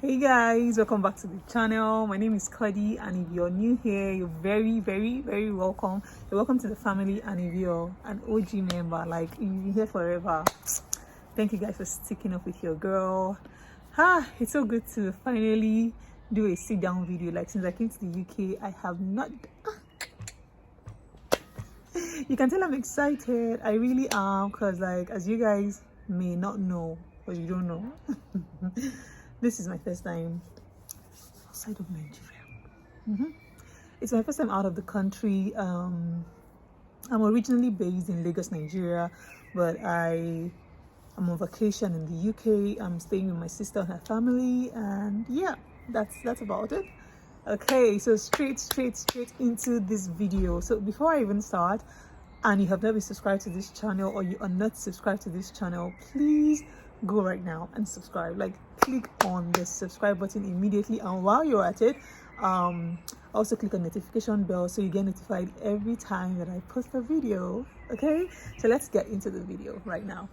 Hey guys, welcome back to the channel. My name is Kaodi, and if you're new here, you're very welcome. You're welcome to the family. And if you're an OG member, like you've been here forever, thank you guys for sticking up with your girl. It's so good to finally do a sit down video. Like since I came to the UK, I have not you can tell I'm excited. I really am, because like, as you guys may not know, or you don't know, this is my first time outside of Nigeria. It's my first time out of the country. I'm originally based in Lagos, Nigeria, but I'm on vacation in the UK. I'm staying with my sister and her family, and yeah, that's about it. Okay, so straight into this video. So before I even start, and you have never subscribed to this channel, or you are not subscribed to this channel, please go right now and subscribe. Like, click on the subscribe button immediately, and while you're at it, also click on notification bell so you get notified every time that I post a video. Okay, so let's get into the video right now.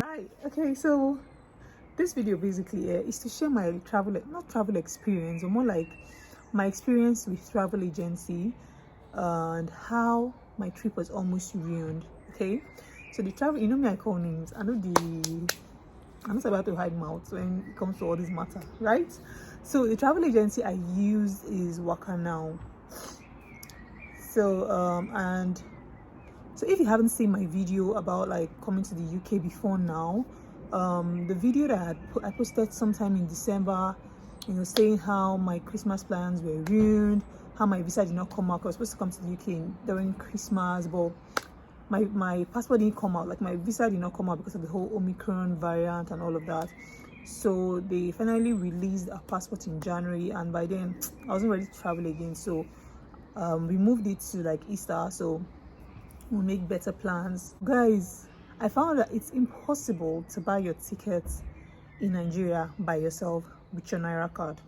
Right, okay, so this video basically is to share my not travel experience, or more like my experience with travel agency, and how my trip was almost ruined. Okay, so the travel, you know me, I call names. I'm not about to hide mouth when it comes to all this matter, right? So the travel agency I used is Waka Now. So and so if you haven't seen my video about like coming to the UK before now, the video that I posted sometime in December, saying how my Christmas plans were ruined, how my visa did not come out. I was supposed to come to the UK during Christmas, but my passport didn't come out. Like, my visa did not come out because of the whole Omicron variant and all of that. So they finally released a passport in January, and by then I wasn't ready to travel again. So we moved it to like Easter, so we'll make better plans. Guys, I found that it's impossible to buy your tickets in Nigeria by yourself with your Naira card.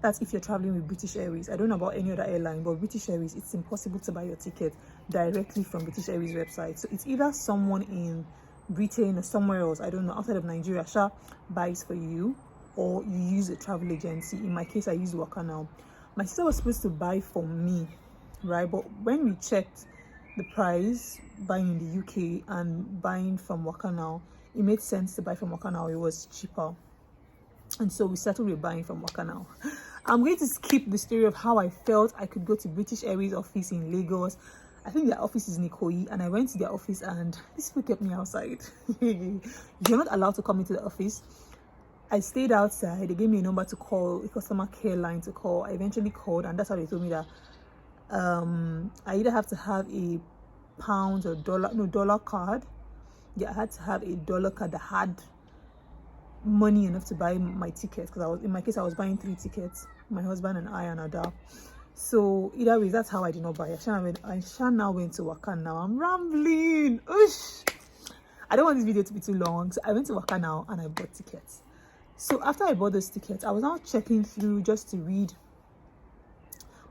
That's if you're traveling with British Airways. I don't know about any other airline, but British Airways, it's impossible to buy your ticket directly from British Airways website. So it's either someone in Britain or somewhere else, I don't know, outside of Nigeria, buys for you, or you use a travel agency. In my case, I used Waka Now. My sister was supposed to buy for me, right? But when we checked the price buying in the UK and buying from Waka Now, it made sense to buy from Waka Now. It was cheaper, and so we settled with buying from Waka Now. I'm going to skip the story of how I felt I could go to British Airways office in Lagos. I think their office is in Kaodi, and I went to their office and these people kept me outside. You're not allowed to come into the office. I stayed outside. They gave me a number to call, a customer care line to call. I eventually called, and that's how they told me that I either have to have a pound or dollar card. Yeah, I had to have a dollar card that had money enough to buy my tickets, because in my case I was buying 3 tickets, my husband and I and Ada. So either way, that's how I did not buy. I now went to Waka Now. I'm rambling. Oosh. I don't want this video to be too long, so I went to Waka Now and I bought tickets. So after I bought those tickets, I was now checking through just to read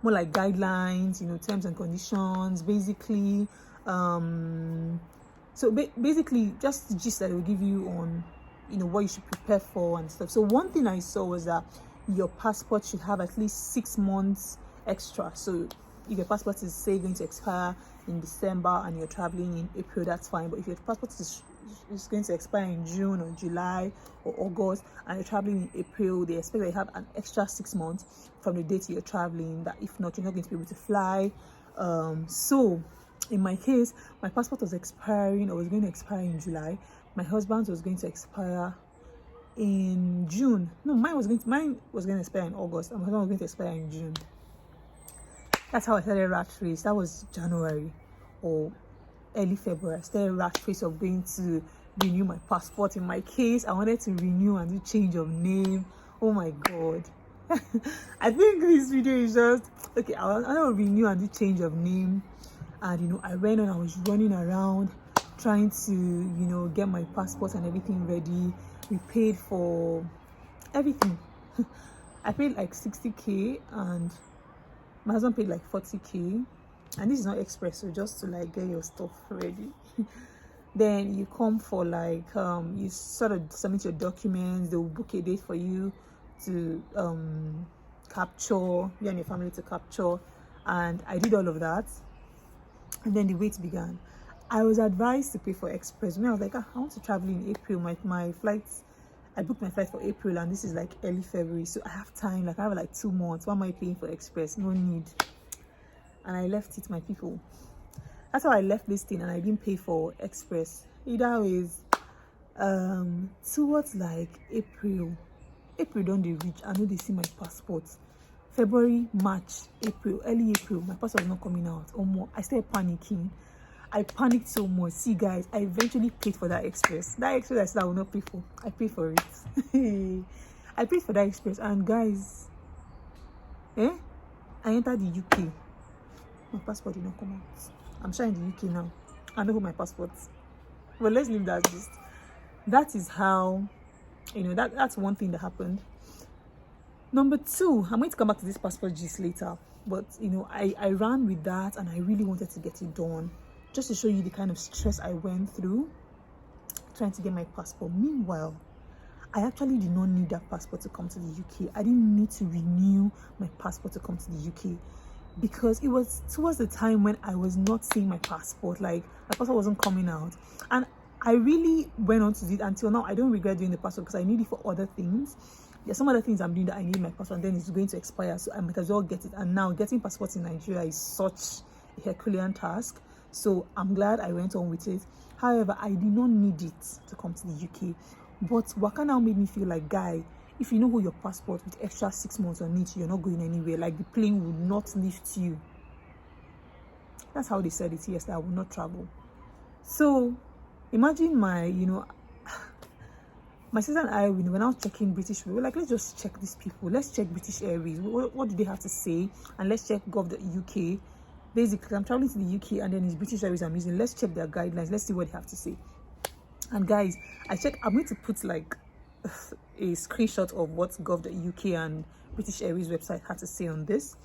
more like guidelines, terms and conditions, basically. So basically just the gist that it will give you on what you should prepare for and stuff. So one thing I saw was that your passport should have at least 6 months extra. So if your passport is, say, going to expire in December and you're traveling in April, that's fine. But if your passport is going to expire in June or July or August and you're traveling in April, they expect that you have an extra 6 months from the date you're traveling, that if not, you're not going to be able to fly. So in my case, my passport was expiring, or was going to expire in July. My husband's was going to expire in June. No, mine was going to expire in August, and my husband was going to expire in June. That's how I started rat race. That was January or early February. I started rat race of going to renew my passport. In my case, I wanted to renew and do change of name. Oh my god. I think this video is just okay. I want to renew and do change of name, and I went on. I was running around trying to get my passport and everything ready. We paid for everything. I paid like 60k, and my husband paid like 40k, and this is not express, so just to like get your stuff ready. Then you come for like you sort of submit your documents, they'll book a date for you to capture, you and your family to capture. And I did all of that, and then the wait began. I was advised to pay for express. When I was like, I want to travel in April. My flights, I booked my flight for April, and this is like early February, so I have time. Like I have like 2 months. Why am I paying for express? No need. And I left it, my people. That's how I left this thing, and I didn't pay for express. Either ways, towards like April don't they reach? I know they see my passport. February, March, April, early April, my passport was not coming out. Or more, I started panicking. I panicked so much. See, guys, I eventually paid for that express. That express I said I will not pay for. I paid for it. I paid for that express, and guys, I entered the UK. My passport did not come out. I'm sure in the UK now. I know who my passport. But let's leave that just. That is how, that's one thing that happened. Number 2, I'm going to come back to this passport gist later. But I ran with that, and I really wanted to get it done, just to show you the kind of stress I went through trying to get my passport. Meanwhile, I actually did not need that passport to come to the UK. I didn't need to renew my passport to come to the UK, because it was towards the time when I was not seeing my passport. Like, my passport wasn't coming out, and I really went on to do it. Until now, I don't regret doing the passport, because I need it for other things. There's some other things I'm doing that I need my passport, and then it's going to expire, so I might as well get it. And now getting passports in Nigeria is such a Herculean task, so I'm glad I went on with it. However, I did not need it to come to the UK. But Waka now made me feel like, guy, if you know who your passport with extra 6 months on it, you're not going anywhere. Like, the plane would not lift you. That's how they said it yesterday. I will not travel. So imagine my sister and I, when I was checking British, we were like, let's just check these people. Let's check British Airways. What do they have to say? And let's check Gov.uk. Basically, I'm traveling to the UK, and then it's British Airways I'm using. Let's check their guidelines. Let's see what they have to say. And guys, I'm going to put like a screenshot of what Gov.uk and British Airways website had to say on this.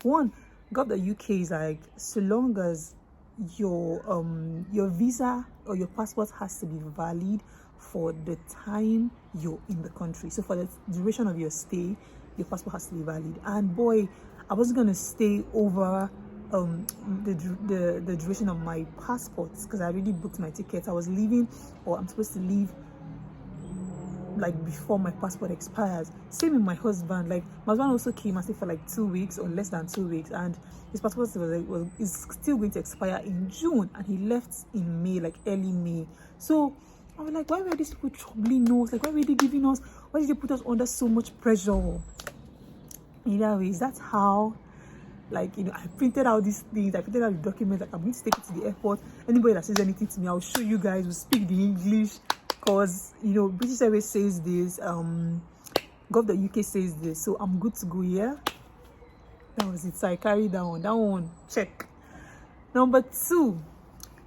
One, Gov.uk is like, so long as your visa or your passport has to be valid for the time you're in the country. So for the duration of your stay, your passport has to be valid. And boy, I wasn't gonna stay over the duration of my passports, because I already booked my tickets. I was leaving, or I'm supposed to leave like before my passport expires. Same with my husband. Like, my husband also came and stayed for like 2 weeks or less than 2 weeks, and his passport is still going to expire in June, and he left in May, like early May. So I was like, why were these people troubling us? Like, why were they giving us, why did they put us under so much pressure? Either ways, that's how, like, I printed out these things. I printed out the documents. Like, I'm going to take it to the airport. Anybody that says anything to me, I'll show you guys. We'll speak the English, because British Airways says this, Gov.uk says this, so I'm good to go here. That was it. So I carried that one. Check. Number 2,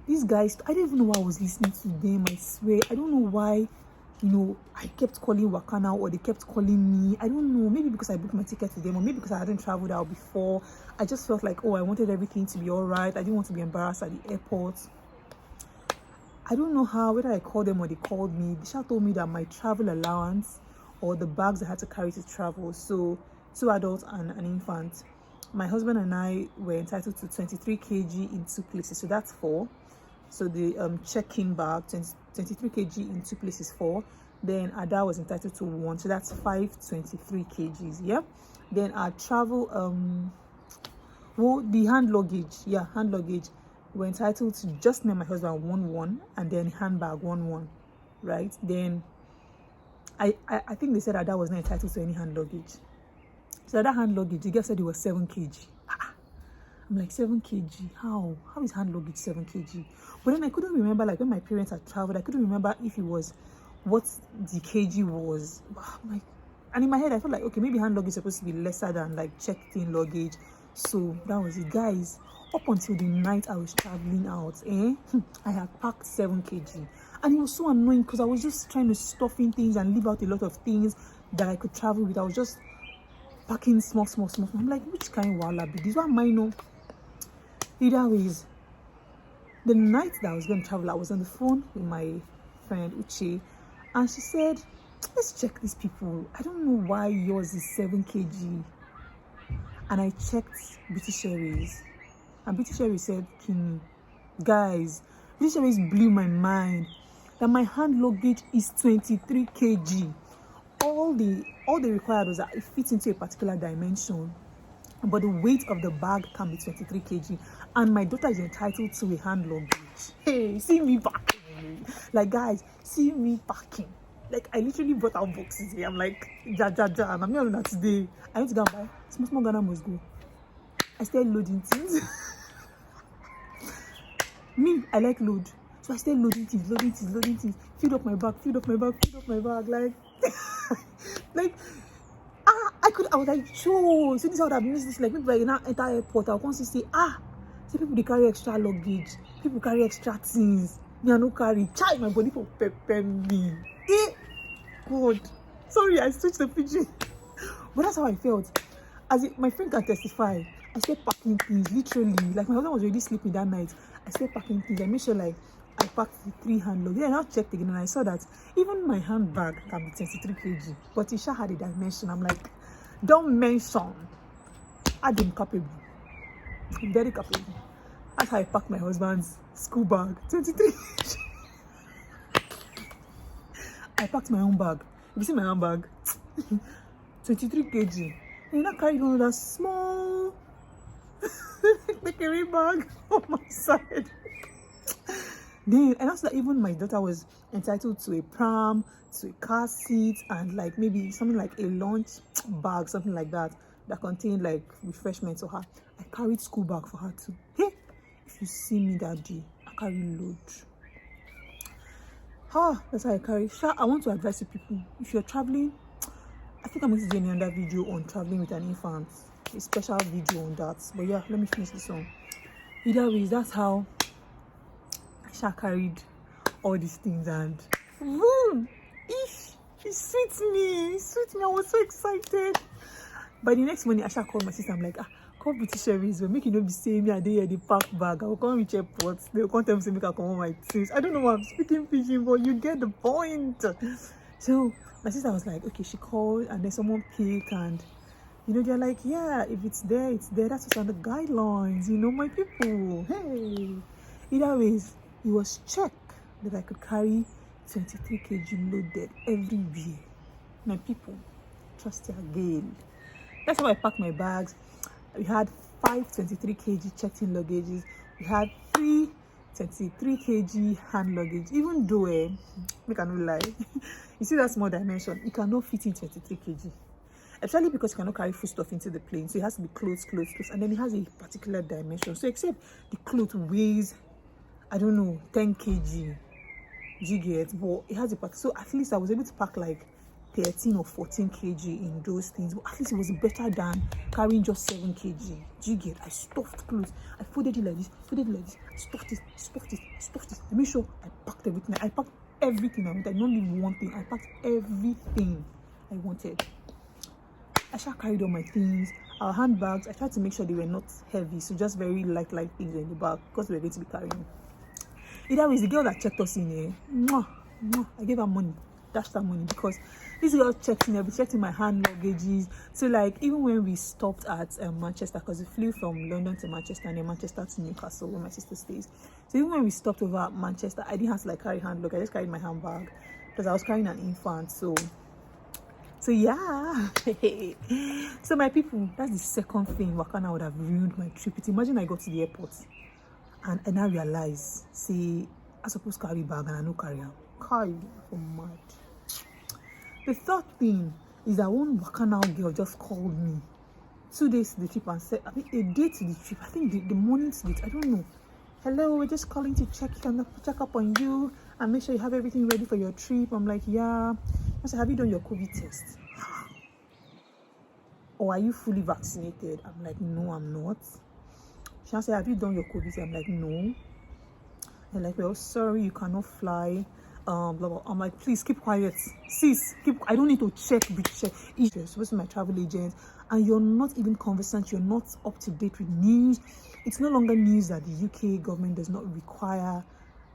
these guys, I didn't even know why I was listening to them. I swear, I don't know why. I kept calling Wakana, or they kept calling me. I don't know, maybe because I booked my ticket to them, or maybe because I hadn't traveled out before. I just felt like, I wanted everything to be all right. I didn't want to be embarrassed at the airport. I don't know whether I called them or they called me. Bisha told me that my travel allowance, or the bags I had to carry to travel, so 2 adults and an infant, my husband and I were entitled to 23 kg in 2 places, so that's 4. So the check-in bag, 23 kg in 2 places, 4. Then Ada was entitled to 1, so that's 523 kgs. Yeah. Then our travel, the hand luggage, we're entitled to, just me and my husband, 1, and then handbag 1. Right. Then I think they said Ada was not entitled to any hand luggage. So that hand luggage, the girl said it was 7 kg. I'm like, 7 kg? How is hand luggage 7 kg? But then I couldn't remember, like, when my parents had traveled, I couldn't remember if it was what the kg was. I'm like, and in my head I felt like, okay, maybe hand luggage is supposed to be lesser than like checked-in luggage. So that was it, guys. Up until the night I was traveling out, I had packed 7 kg, and it was so annoying, because I was just trying to stuff in things and leave out a lot of things that I could travel with. I was just packing small. I'm like, which kind of wala be this? What am I know? Either ways, The night that I was going to travel, I was on the phone with my friend Uche, and she said, let's check these people. I don't know why yours is 7 kg. And I checked British Airways, and British Airways said, Kimi, guys, British Airways blew my mind that my hand luggage is 23 kg. All they required was that it fits into a particular dimension, but the weight of the bag can be 23 kg, and my daughter is entitled to a hand luggage. Hey, see me packing. Like, guys, see me packing. Like, I literally brought out boxes here. I'm like, ja, and I'm not on that today. I need to go and buy small Ghana must go. I started loading things. Me, I like load. So I started loading things. Fill up my bag. Like, like, I was like, sure. So this is how I've missed this. Like, people like in that entire airport, I want to say, see people they carry extra luggage. People carry extra things. Me, I no carry. Child, my body for pepper me. God. Sorry, I switched the pidgin. But that's how I felt. My friend can testify. I started packing things, literally. Like, my husband was already sleeping that night. I started packing things. I made sure, like, I packed the 3 hand luggage. Then I now checked again, and I saw that even my handbag can be 23 kg. But Isha had a dimension. I'm like, don't mention. I'm capable. I'm very capable. That's how I packed my husband's school bag. 23 kg. I packed my own bag. If you see my handbag, 23 kg. And I carried one of that small carry bag on my side. Then, and also that even my daughter was entitled to a pram, to a car seat, and like maybe something like a lunch bag, something like that contained like refreshments for her. I carried school bag for her too. Hey, if you see me that day, I carry load. That's how I carry. I want to advise you people, if you're traveling, I think I'm going to do another video on traveling with an infant, a special video on that. But yeah, let me finish this one. Either way, that's how I carried all these things, and boom, it suits me. I was so excited. By the next morning, Asha called my sister. I'm like, call British Airways, but make you not be saying me a day at the park bag. I will come reach airport. They will come tell me to make I come on my things. I don't know why I'm speaking pidgin, but you get the point. So my sister was like, okay, she called, and then someone picked, and they're like, yeah, if it's there, it's there. That's what's on the guidelines, my people. Hey, either ways, it was check that I could carry 23 kg loaded everywhere. My people, trust you again. That's how I packed my bags. We had 5 23 kg checked-in luggages. We had 3 23 kg hand luggage. Even though, make I no lie, you see that small dimension, it cannot fit in 23 kg. Especially because you cannot carry food stuff into the plane. So it has to be close. And then it has a particular dimension. So except the cloth weighs, I don't know, 10 kg. Do you get? But it has a pack. So at least I was able to pack like 13 or 14 kg in those things, but at least it was better than carrying just 7 kg. Do you get? I stuffed clothes. I folded it like this, I stuffed it. I made sure I packed everything. I packed everything I wanted. I don't leave one thing. I packed everything I wanted. I shall carried all my things. Our handbags, I tried to make sure they were not heavy, so just very light things in the bag because we were going to be carrying. Either way, the girl that checked us in, I gave her money. Dashed her money, because this girl checked in my hand luggages. So like, even when we stopped at Manchester, because we flew from London to Manchester and then Manchester to Newcastle where my sister stays. So even when we stopped over at Manchester, I didn't have to like carry hand luggage. I just carried my handbag because I was carrying an infant. So yeah. So my people, that's the second thing Wakana would have ruined my trip. Imagine I got to the airport and I realize, see, I supposed to carry bag and I no carry her. Carry for mad. The third thing is that one Wakana girl just called me 2 days to the trip and said, a day to the trip, I think the morning to it, I don't know. Hello, we're just calling to check up on you and make sure you have everything ready for your trip. I'm like, yeah. I said, have you done your COVID test? Or are you fully vaccinated? I'm like, no, I'm not. She said, have you done your COVID test? I'm like, no. They're like, well, sorry, you cannot fly. Blah, blah. I'm like, please keep quiet, sis, I don't need to check British Airways. If you're supposed to be my travel agent and you're not even conversant, you're not up to date with news, it's no longer news that the UK government does not require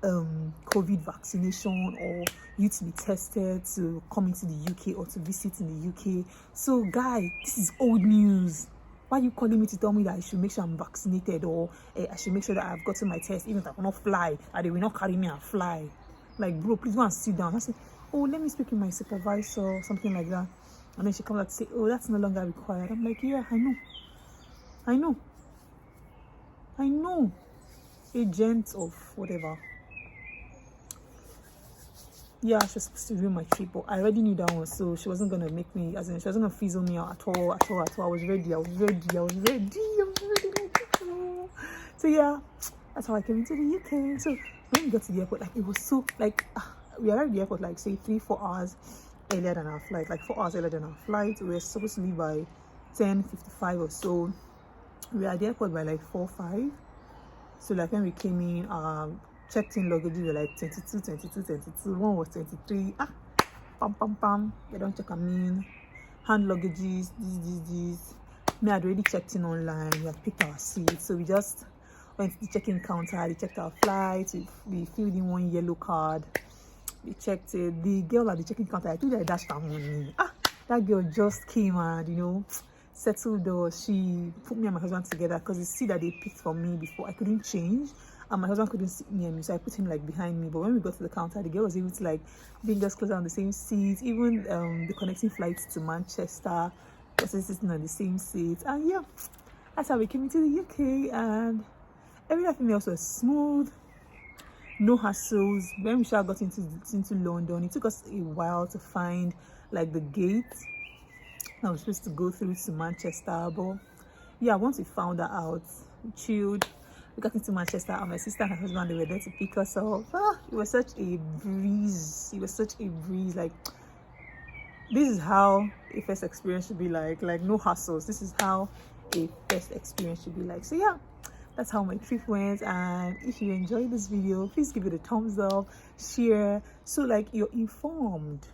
COVID vaccination or you to be tested to come into the UK or to visit in the UK. So guy, this is old news. Why are you calling me to tell me that I should make sure I'm vaccinated, or I should make sure that I've gotten my test even if I cannot fly, and they will not carry me and fly? Like, bro, please go and sit down. I say, oh, let me speak with my supervisor or something like that. And then she comes out to say, oh, that's no longer required. I'm like, yeah, I know agent of whatever. Yeah, she was supposed to ruin my trip, but I already knew that one, so she wasn't gonna make me, as in, she wasn't gonna fizzle me out at all. I was ready. So yeah, that's how I came into the UK. So when we got to the airport, like, it was so, like, we arrived at the airport like, say, 3-4 hours earlier than our flight, like 4 hours earlier than our flight. We were supposed to leave by 10:55 or so. We were at the airport by like 4-5. So like when we came in, checked in luggage were like 22. One was 23. Pam. They don't check them in. Hand luggages, these. Me had already checked in online. We had picked our seats, so we just went to the check-in counter. They checked our flights. We filled in one yellow card. We checked it. The girl at the check-in counter, I told her I dashed her money. That girl just came and settled us. She put me and my husband together because the seat that they picked for me before, I couldn't change and my husband couldn't sit near me, so I put him like behind me. But when we got to the counter, the girl was able to like bring us closer on the same seat. Even the connecting flights to Manchester was sitting on the same seat. And yeah, that's how we came into the UK, and everything else was smooth, no hassles. When we got into London, it took us a while to find like the gate I was supposed to go through to Manchester. But yeah, once we found that out, we chilled. We got into Manchester, and my sister and her husband, they were there to pick us up. It was such a breeze. Like, this is how a first experience should be like no hassles. This is how a first experience should be like. So yeah, that's how my trip went. And if you enjoyed this video, please give it a thumbs up, share, so like you're informed.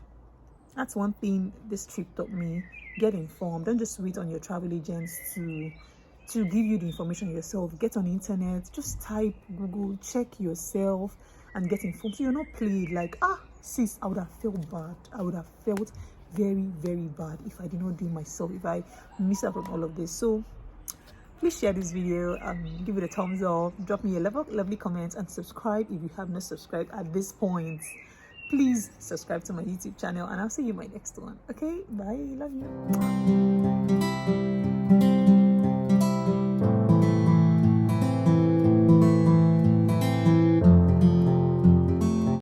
That's one thing this trip taught me. Get informed. Don't just wait on your travel agents to give you the information yourself. Get on the internet, just type, Google, check yourself and get informed, so you're not played. Like, sis, I would have felt bad. I would have felt very, very bad if I did not do myself, if I miss out on all of this. So please share this video, give it a thumbs up, drop me a lovely comment, and subscribe if you have not subscribed at this point. Please subscribe to my YouTube channel, and I'll see you in my next one. Okay, bye. Love you.